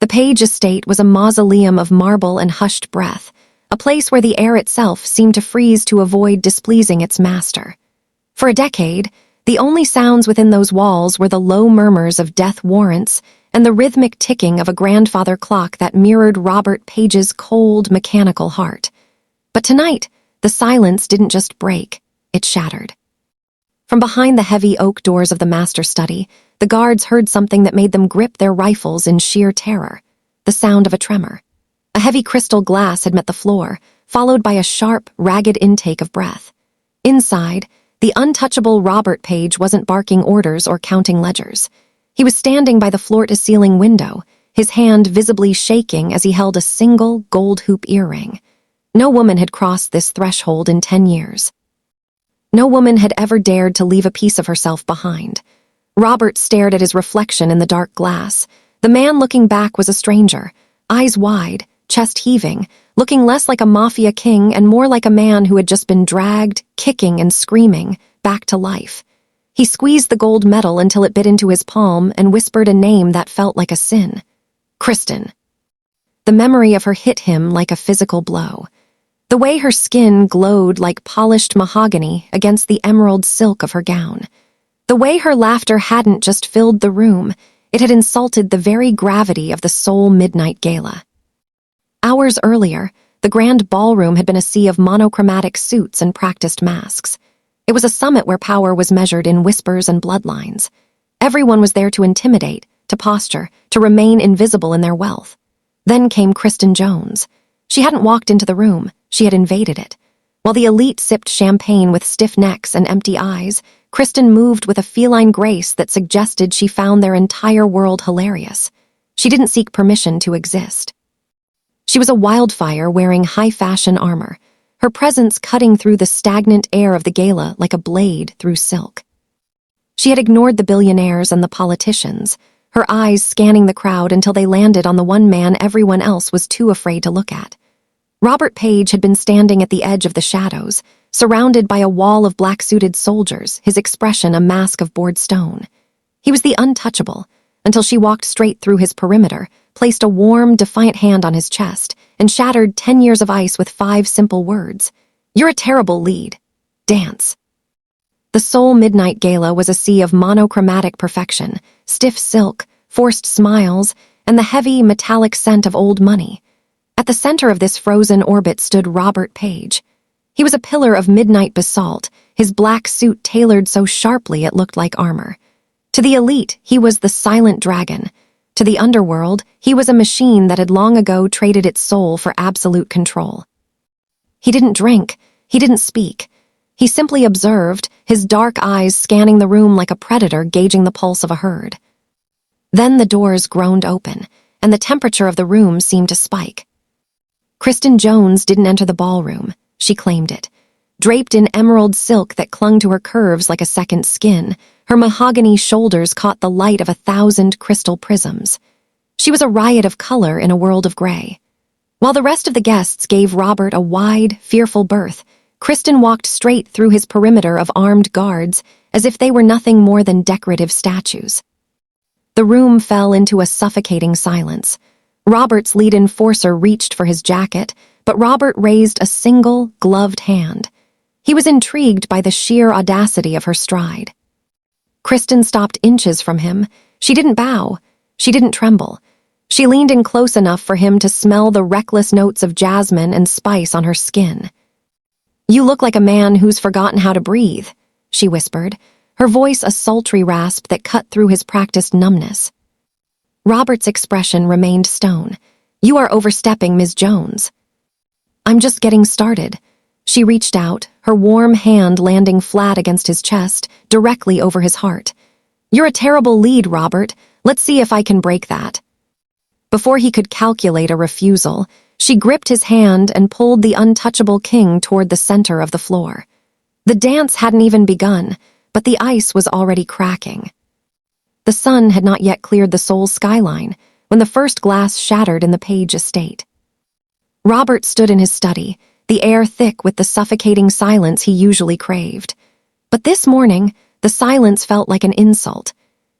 The Paige estate was a mausoleum of marble and hushed breath, a place where the air itself seemed to freeze to avoid displeasing its master. For a decade, the only sounds within those walls were the low murmurs of death warrants and the rhythmic ticking of a grandfather clock that mirrored Robert Page's cold, mechanical heart. But tonight, the silence didn't just break, it shattered. From behind the heavy oak doors of the master study, the guards heard something that made them grip their rifles in sheer terror, the sound of a tremor. A heavy crystal glass had met the floor, followed by a sharp, ragged intake of breath. Inside, the untouchable Robert Paige wasn't barking orders or counting ledgers. He was standing by the floor-to-ceiling window, his hand visibly shaking as he held a single gold hoop earring. No woman had crossed this threshold in 10 years. No woman had ever dared to leave a piece of herself behind. Robert stared at his reflection in the dark glass. The man looking back was a stranger, eyes wide, chest heaving, looking less like a Mafia king and more like a man who had just been dragged, kicking and screaming, back to life. He squeezed the gold medal until it bit into his palm and whispered a name that felt like a sin. Kristen. The memory of her hit him like a physical blow. The way her skin glowed like polished mahogany against the emerald silk of her gown. The way her laughter hadn't just filled the room, it had insulted the very gravity of the Soul Midnight Gala. Hours earlier, the grand ballroom had been a sea of monochromatic suits and practiced masks. It was a summit where power was measured in whispers and bloodlines. Everyone was there to intimidate, to posture, to remain invisible in their wealth. Then came Kristen Jones. She hadn't walked into the room, she had invaded it. While the elite sipped champagne with stiff necks and empty eyes, Kristen moved with a feline grace that suggested she found their entire world hilarious. She didn't seek permission to exist. She was a wildfire wearing high-fashion armor, her presence cutting through the stagnant air of the gala like a blade through silk. She had ignored the billionaires and the politicians, her eyes scanning the crowd until they landed on the one man everyone else was too afraid to look at. Robert Paige had been standing at the edge of the shadows, surrounded by a wall of black-suited soldiers, his expression a mask of bored stone. He was the untouchable, until she walked straight through his perimeter, placed a warm, defiant hand on his chest, and shattered 10 years of ice with 5 simple words. "You're a terrible lead. Dance." The Soul Midnight Gala was a sea of monochromatic perfection, stiff silk, forced smiles, and the heavy, metallic scent of old money. At the center of this frozen orbit stood Robert Paige. He was a pillar of midnight basalt, his black suit tailored so sharply it looked like armor. To the elite, he was the silent dragon. To the underworld, he was a machine that had long ago traded its soul for absolute control. He didn't drink, he didn't speak. He simply observed, his dark eyes scanning the room like a predator gauging the pulse of a herd. Then the doors groaned open, and the temperature of the room seemed to spike. Kristen Jones didn't enter the ballroom, she claimed it. Draped in emerald silk that clung to her curves like a second skin, her mahogany shoulders caught the light of 1,000 crystal prisms. She was a riot of color in a world of gray. While the rest of the guests gave Robert a wide, fearful berth, Kristen walked straight through his perimeter of armed guards as if they were nothing more than decorative statues. The room fell into a suffocating silence. Robert's lead enforcer reached for his jacket, but Robert raised a single, gloved hand. He was intrigued by the sheer audacity of her stride. Kristen stopped inches from him. She didn't bow. She didn't tremble. She leaned in close enough for him to smell the reckless notes of jasmine and spice on her skin. "You look like a man who's forgotten how to breathe," she whispered, her voice a sultry rasp that cut through his practiced numbness. Robert's expression remained stone. "You are overstepping, Ms. Jones." "I'm just getting started." She reached out, her warm hand landing flat against his chest, directly over his heart. "You're a terrible lead, Robert. Let's see if I can break that." Before he could calculate a refusal, she gripped his hand and pulled the untouchable king toward the center of the floor. The dance hadn't even begun, but the ice was already cracking. The sun had not yet cleared the Soul skyline when the first glass shattered in the Paige estate. Robert stood in his study, the air thick with the suffocating silence he usually craved. But this morning, the silence felt like an insult.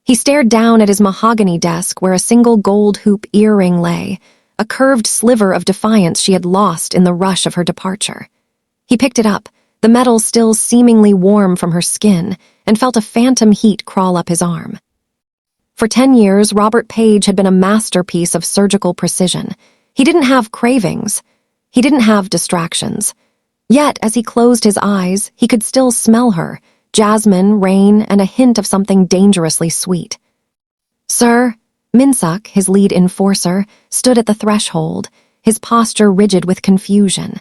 He stared down at his mahogany desk where a single gold hoop earring lay, a curved sliver of defiance she had lost in the rush of her departure. He picked it up, the metal still seemingly warm from her skin, and felt a phantom heat crawl up his arm. For 10 years, Robert Paige had been a masterpiece of surgical precision. He didn't have cravings. He didn't have distractions. Yet, as he closed his eyes, he could still smell her, jasmine, rain, and a hint of something dangerously sweet. "Sir," Minsuk, his lead enforcer, stood at the threshold, his posture rigid with confusion.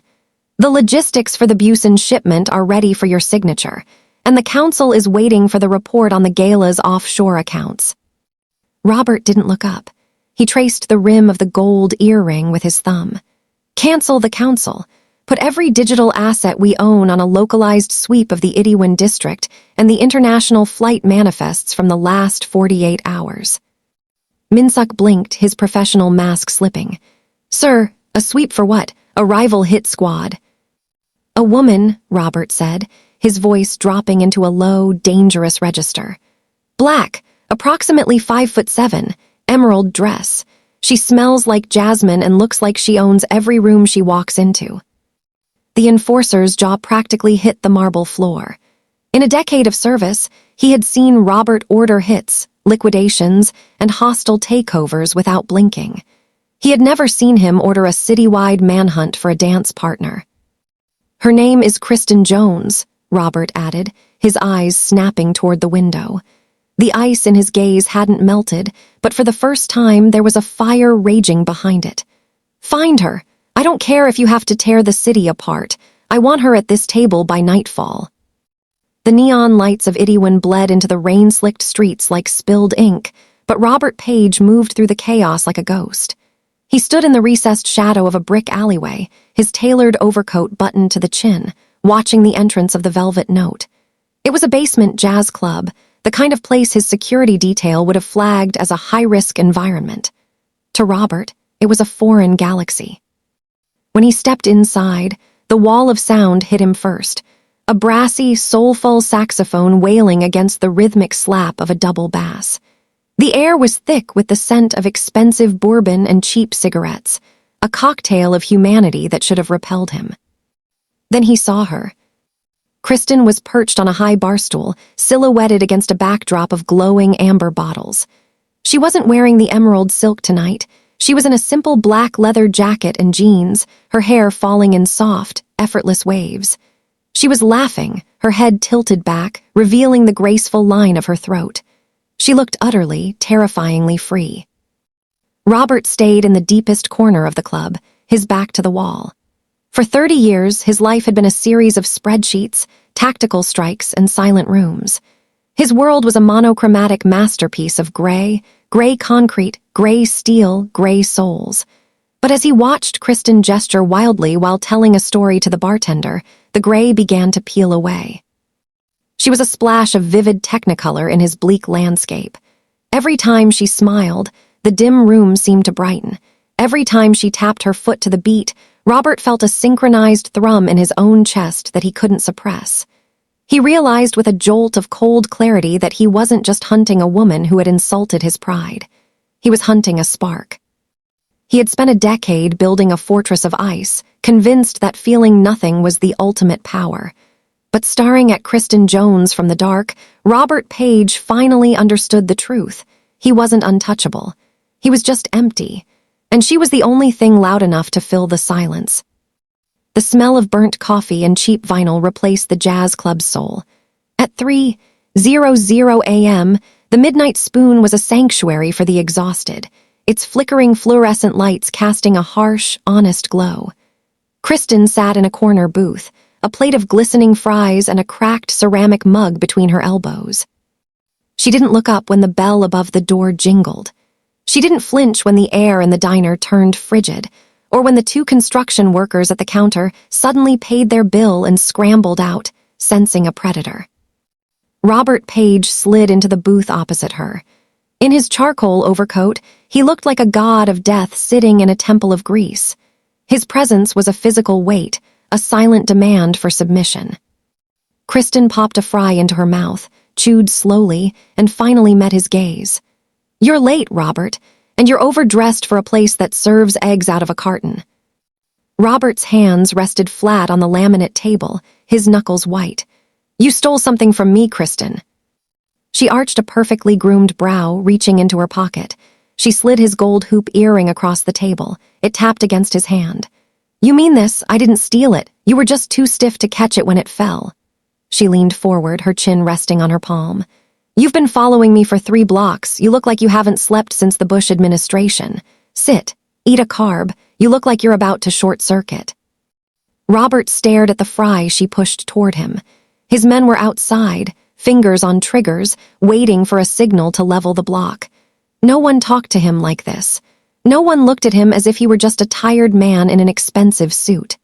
"The logistics for the Busan shipment are ready for your signature, and the council is waiting for the report on the Gala's offshore accounts." Robert didn't look up. He traced the rim of the gold earring with his thumb. "Cancel the council. Put every digital asset we own on a localized sweep of the Itaewon district and the international flight manifests from the last 48 hours. Minsuk blinked, his professional mask slipping. "Sir, a sweep for what? A rival hit squad." "A woman," Robert said, his voice dropping into a low, dangerous register. "Black, approximately 5'7", emerald dress. She smells like jasmine and looks like she owns every room she walks into." The enforcer's jaw practically hit the marble floor. In a decade of service, he had seen Robert order hits, liquidations, and hostile takeovers without blinking. He had never seen him order a citywide manhunt for a dance partner. "Her name is Kristen Jones," Robert added, his eyes snapping toward the window. The ice in his gaze hadn't melted, but for the first time there was a fire raging behind it. "Find her. I don't care if you have to tear the city apart. I want her at this table by nightfall." The neon lights of Itaewon bled into the rain-slicked streets like spilled ink, but Robert Paige moved through the chaos like a ghost. He stood in the recessed shadow of a brick alleyway, his tailored overcoat buttoned to the chin, watching the entrance of the Velvet Note. It was a basement jazz club, the kind of place his security detail would have flagged as a high-risk environment. To Robert, it was a foreign galaxy. When he stepped inside, the wall of sound hit him first, a brassy, soulful saxophone wailing against the rhythmic slap of a double bass. The air was thick with the scent of expensive bourbon and cheap cigarettes, a cocktail of humanity that should have repelled him. Then he saw her. Kristen was perched on a high bar stool, silhouetted against a backdrop of glowing amber bottles. She wasn't wearing the emerald silk tonight. She was in a simple black leather jacket and jeans, her hair falling in soft, effortless waves. She was laughing, her head tilted back, revealing the graceful line of her throat. She looked utterly, terrifyingly free. Robert stayed in the deepest corner of the club, his back to the wall. For 30 years, his life had been a series of spreadsheets, tactical strikes, and silent rooms. His world was a monochromatic masterpiece of gray concrete, gray steel, gray souls. But as he watched Kristen gesture wildly while telling a story to the bartender, the gray began to peel away. She was a splash of vivid technicolor in his bleak landscape. Every time she smiled, the dim room seemed to brighten. Every time she tapped her foot to the beat, Robert felt a synchronized thrum in his own chest that he couldn't suppress. He realized with a jolt of cold clarity that he wasn't just hunting a woman who had insulted his pride. He was hunting a spark. He had spent a decade building a fortress of ice, convinced that feeling nothing was the ultimate power. But staring at Kristen Jones from the dark, Robert Paige finally understood the truth. He wasn't untouchable. He was just empty, and she was the only thing loud enough to fill the silence. The smell of burnt coffee and cheap vinyl replaced the jazz club's soul. At 3:00 a.m., the Midnight Spoon was a sanctuary for the exhausted, its flickering fluorescent lights casting a harsh, honest glow. Kristen sat in a corner booth, a plate of glistening fries and a cracked ceramic mug between her elbows. She didn't look up when the bell above the door jingled. She didn't flinch when the air in the diner turned frigid, or when the two construction workers at the counter suddenly paid their bill and scrambled out, sensing a predator. Robert Paige slid into the booth opposite her. In his charcoal overcoat, he looked like a god of death sitting in a temple of grease. His presence was a physical weight, a silent demand for submission. Kristen popped a fry into her mouth, chewed slowly, and finally met his gaze. "You're late, Robert, and you're overdressed for a place that serves eggs out of a carton." Robert's hands rested flat on the laminate table, his knuckles white. "You stole something from me, Kristen." She arched a perfectly groomed brow, reaching into her pocket. She slid his gold hoop earring across the table. It tapped against his hand. "You mean this? I didn't steal it. You were just too stiff to catch it when it fell." She leaned forward, her chin resting on her palm. "You've been following me for 3 blocks. You look like you haven't slept since the Bush administration. Sit. Eat a carb. You look like you're about to short-circuit." Robert stared at the fry she pushed toward him. His men were outside, fingers on triggers, waiting for a signal to level the block. No one talked to him like this. No one looked at him as if he were just a tired man in an expensive suit.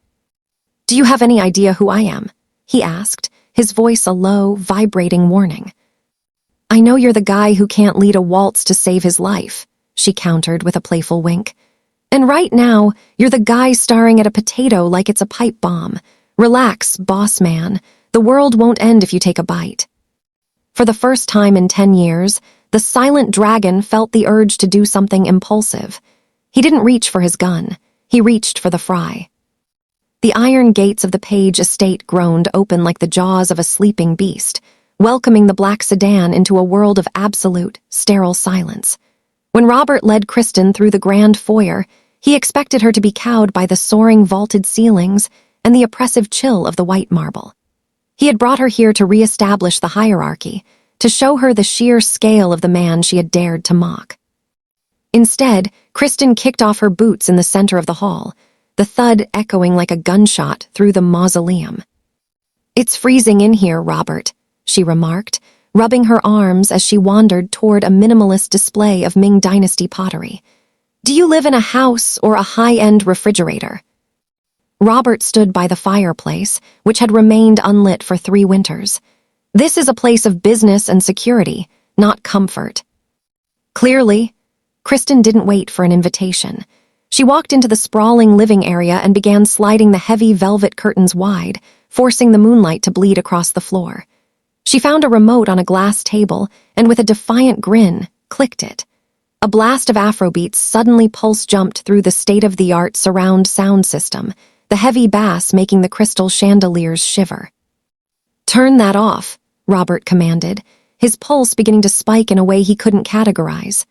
"Do you have any idea who I am?" he asked, his voice a low, vibrating warning. "I know you're the guy who can't lead a waltz to save his life," she countered with a playful wink. "And right now, you're the guy staring at a potato like it's a pipe bomb. Relax, boss man. The world won't end if you take a bite." For the first time in 10 years, the silent dragon felt the urge to do something impulsive. He didn't reach for his gun. He reached for the fry. The iron gates of the Paige estate groaned open like the jaws of a sleeping beast, welcoming the black sedan into a world of absolute, sterile silence. When Robert led Kristen through the grand foyer, he expected her to be cowed by the soaring vaulted ceilings and the oppressive chill of the white marble. He had brought her here to re-establish the hierarchy, to show her the sheer scale of the man she had dared to mock. Instead, Kristen kicked off her boots in the center of the hall, the thud echoing like a gunshot through the mausoleum. "It's freezing in here, Robert," she remarked, rubbing her arms as she wandered toward a minimalist display of Ming Dynasty pottery. "Do you live in a house or a high-end refrigerator?" Robert stood by the fireplace, which had remained unlit for 3 winters. "This is a place of business and security, not comfort." Clearly, Kristen didn't wait for an invitation. She walked into the sprawling living area and began sliding the heavy velvet curtains wide, forcing the moonlight to bleed across the floor. She found a remote on a glass table and, with a defiant grin, clicked it. A blast of Afrobeats suddenly pulse-jumped through the state-of-the-art surround sound system, the heavy bass making the crystal chandeliers shiver. "Turn that off," Robert commanded, his pulse beginning to spike in a way he couldn't categorize.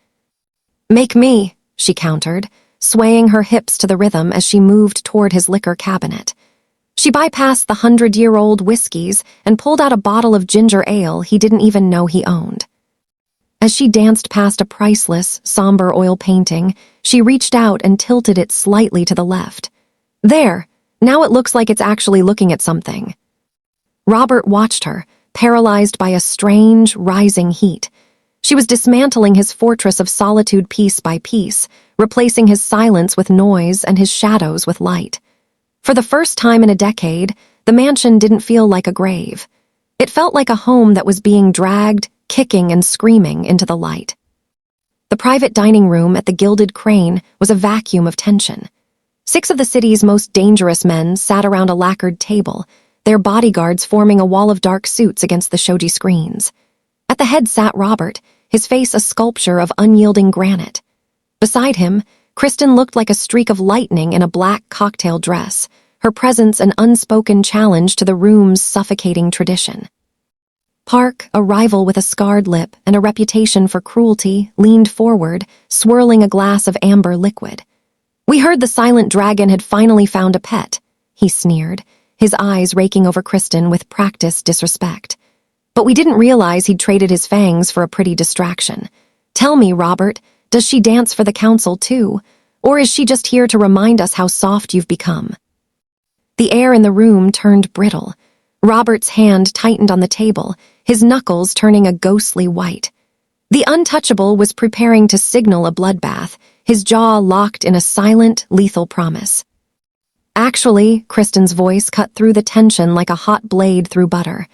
"Make me," she countered, swaying her hips to the rhythm as she moved toward his liquor cabinet. She bypassed the 100-year-old whiskeys and pulled out a bottle of ginger ale he didn't even know he owned. As she danced past a priceless, somber oil painting, she reached out and tilted it slightly to the left. "There, now it looks like it's actually looking at something." Robert watched her, paralyzed by a strange, rising heat. She was dismantling his fortress of solitude piece by piece, replacing his silence with noise and his shadows with light. For the first time in a decade, the mansion didn't feel like a grave. It felt like a home that was being dragged, kicking and screaming into the light. The private dining room at the Gilded Crane was a vacuum of tension. 6 of the city's most dangerous men sat around a lacquered table, their bodyguards forming a wall of dark suits against the shoji screens. At the head sat Robert, his face a sculpture of unyielding granite. Beside him, Kristen looked like a streak of lightning in a black cocktail dress, her presence an unspoken challenge to the room's suffocating tradition. Park, a rival with a scarred lip and a reputation for cruelty, leaned forward, swirling a glass of amber liquid. "We heard the silent dragon had finally found a pet," he sneered, his eyes raking over Kristen with practiced disrespect. "But we didn't realize he'd traded his fangs for a pretty distraction. Tell me, Robert, does she dance for the council too? Or is she just here to remind us how soft you've become?" The air in the room turned brittle. Robert's hand tightened on the table, his knuckles turning a ghostly white. The Untouchable was preparing to signal a bloodbath, his jaw locked in a silent, lethal promise. "Actually," Kristen's voice cut through the tension like a hot blade through butter.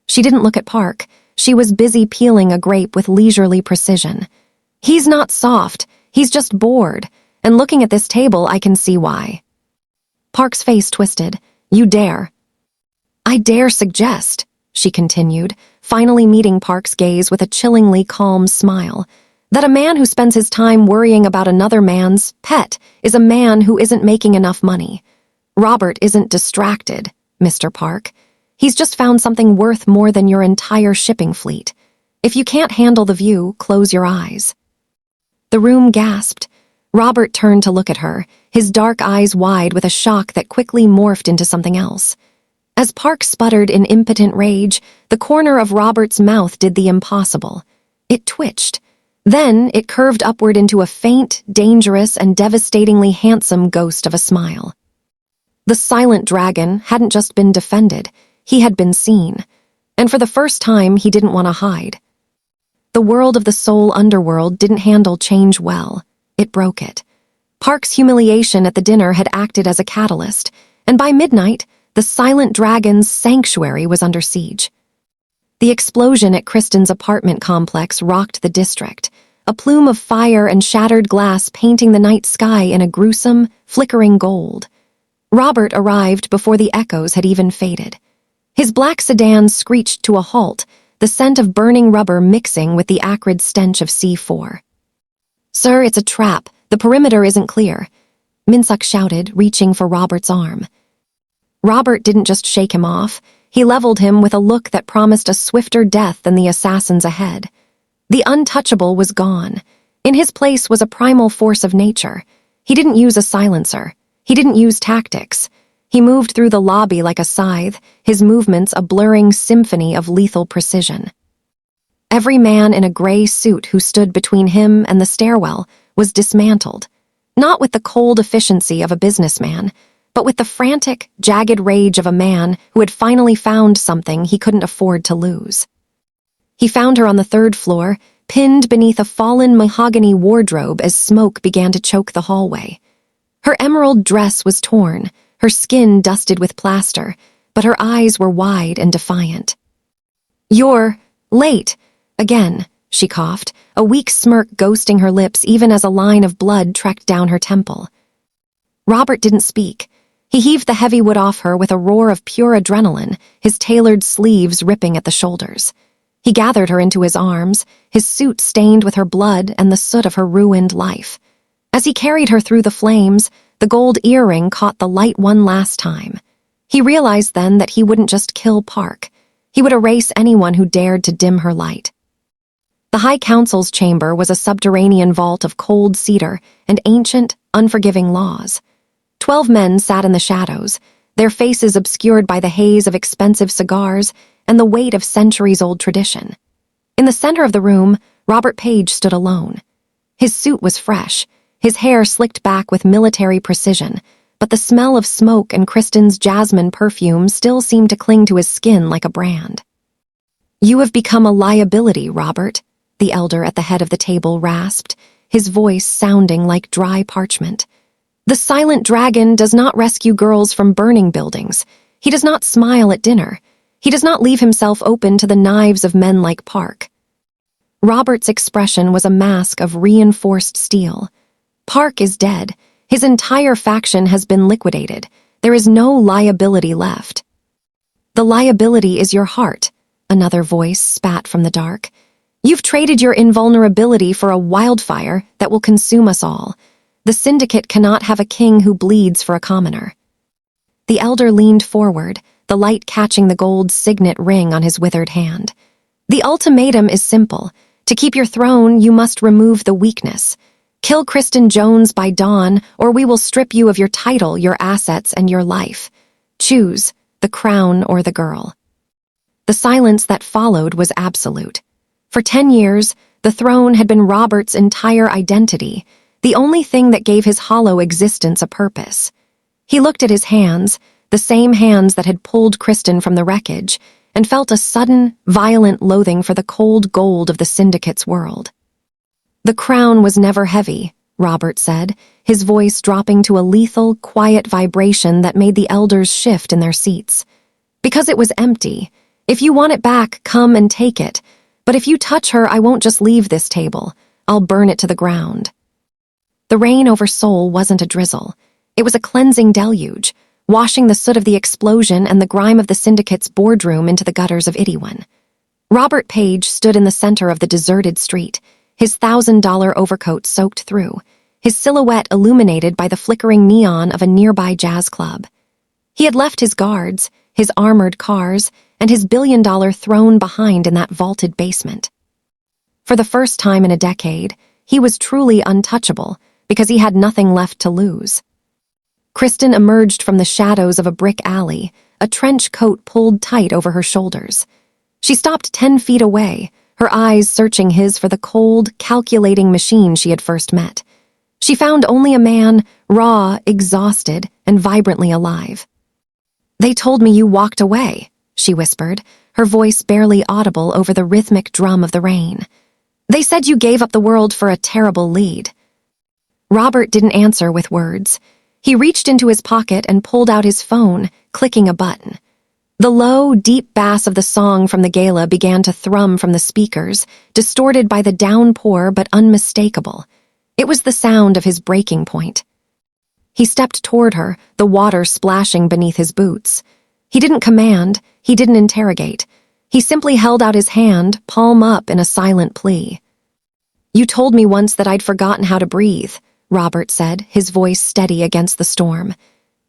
She didn't look at Park. She was busy peeling a grape with leisurely precision. "He's not soft. He's just bored. And looking at this table, I can see why." Park's face twisted. "You dare." "I dare suggest," she continued, finally meeting Park's gaze with a chillingly calm smile. That a man who spends his time worrying about another man's pet is a man who isn't making enough money. Robert isn't distracted, Mr. Park. He's just found something worth more than your entire shipping fleet. If you can't handle the view, close your eyes. The room gasped. Robert turned to look at her, his dark eyes wide with a shock that quickly morphed into something else. As Park sputtered in impotent rage, the corner of Robert's mouth did the impossible. It twitched. Then it curved upward into a faint, dangerous, and devastatingly handsome ghost of a smile. The silent dragon hadn't just been defended, he had been seen. And for the first time, he didn't want to hide. The world of the soul underworld didn't handle change well. It broke it. Park's humiliation at the dinner had acted as a catalyst, and by midnight, the silent dragon's sanctuary was under siege. The explosion at Kristen's apartment complex rocked the district, a plume of fire and shattered glass painting the night sky in a gruesome, flickering gold. Robert arrived before the echoes had even faded. His black sedan screeched to a halt, the scent of burning rubber mixing with the acrid stench of C4. "Sir, it's a trap. The perimeter isn't clear," Minsuk shouted, reaching for Robert's arm. Robert didn't just shake him off. He leveled him with a look that promised a swifter death than the assassins ahead. The untouchable was gone. In his place was a primal force of nature. He didn't use a silencer. He didn't use tactics. He moved through the lobby like a scythe, his movements a blurring symphony of lethal precision. Every man in a gray suit who stood between him and the stairwell was dismantled, not with the cold efficiency of a businessman, but with the frantic, jagged rage of a man who had finally found something he couldn't afford to lose. He found her on the third floor, pinned beneath a fallen mahogany wardrobe as smoke began to choke the hallway. Her emerald dress was torn, her skin dusted with plaster, but her eyes were wide and defiant. "You're late, again," she coughed, a weak smirk ghosting her lips even as a line of blood trekked down her temple. Robert didn't speak. He heaved the heavy wood off her with a roar of pure adrenaline, his tailored sleeves ripping at the shoulders. He gathered her into his arms, his suit stained with her blood and the soot of her ruined life. As he carried her through the flames, the gold earring caught the light one last time. He realized then that he wouldn't just kill Park. He would erase anyone who dared to dim her light. The High Council's chamber was a subterranean vault of cold cedar and ancient, unforgiving laws. 12 men sat in the shadows, their faces obscured by the haze of expensive cigars and the weight of centuries-old tradition. In the center of the room, Robert Paige stood alone. His suit was fresh, his hair slicked back with military precision, but the smell of smoke and Kristen's jasmine perfume still seemed to cling to his skin like a brand. "You have become a liability, Robert," the elder at the head of the table rasped, his voice sounding like dry parchment. "The silent dragon does not rescue girls from burning buildings. He does not smile at dinner. He does not leave himself open to the knives of men like Park." Robert's expression was a mask of reinforced steel. Park is dead. His entire faction has been liquidated. There is no liability left. "The liability is your heart," another voice spat from the dark. "You've traded your invulnerability for a wildfire that will consume us all. The syndicate cannot have a king who bleeds for a commoner." The elder leaned forward, the light catching the gold signet ring on his withered hand. "The ultimatum is simple. To keep your throne, you must remove the weakness. Kill Kristen Jones by dawn, or we will strip you of your title, your assets, and your life. Choose the crown or the girl." The silence that followed was absolute. For 10 years, the throne had been Robert's entire identity, the only thing that gave his hollow existence a purpose. He looked at his hands, the same hands that had pulled Kristen from the wreckage, and felt a sudden, violent loathing for the cold gold of the syndicate's world. "The crown was never heavy," Robert said, his voice dropping to a lethal, quiet vibration that made the elders shift in their seats. "Because it was empty. If you want it back, come and take it. But if you touch her, I won't just leave this table. I'll burn it to the ground." The rain over Seoul wasn't a drizzle. It was a cleansing deluge, washing the soot of the explosion and the grime of the syndicate's boardroom into the gutters of Itaewon. Robert Paige stood in the center of the deserted street, his $1,000 overcoat soaked through, his silhouette illuminated by the flickering neon of a nearby jazz club. He had left his guards, his armored cars, and his billion-dollar throne behind in that vaulted basement. For the first time in a decade, he was truly untouchable because he had nothing left to lose. Kristen emerged from the shadows of a brick alley, a trench coat pulled tight over her shoulders. She stopped 10 feet away, her eyes searching his for the cold, calculating machine she had first met. She found only a man, raw, exhausted, and vibrantly alive. "They told me you walked away," she whispered, her voice barely audible over the rhythmic drum of the rain. "They said you gave up the world for a terrible lead." Robert didn't answer with words. He reached into his pocket and pulled out his phone, clicking a button. The low, deep bass of the song from the Gala began to thrum from the speakers, distorted by the downpour but unmistakable. It was the sound of his breaking point. He stepped toward her, the water splashing beneath his boots. He didn't command, he didn't interrogate. He simply held out his hand, palm up in a silent plea. "You told me once that I'd forgotten how to breathe," Robert said, his voice steady against the storm.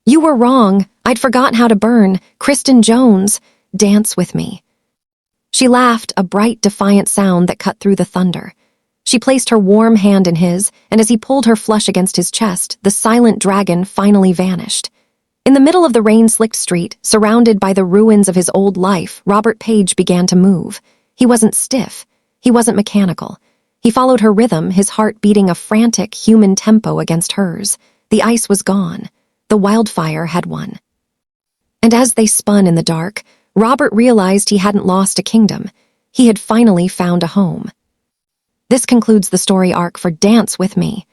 "You were wrong. I'd forgotten how to burn. Kristen Jones, dance with me." She laughed, a bright, defiant sound that cut through the thunder. She placed her warm hand in his, and as he pulled her flush against his chest, the silent dragon finally vanished. In the middle of the rain-slicked street, surrounded by the ruins of his old life, Robert Paige began to move. He wasn't stiff. He wasn't mechanical. He followed her rhythm, his heart beating a frantic, human tempo against hers. The ice was gone. The wildfire had won. And as they spun in the dark, Robert realized he hadn't lost a kingdom. He had finally found a home. This concludes the story arc for Dance With Me.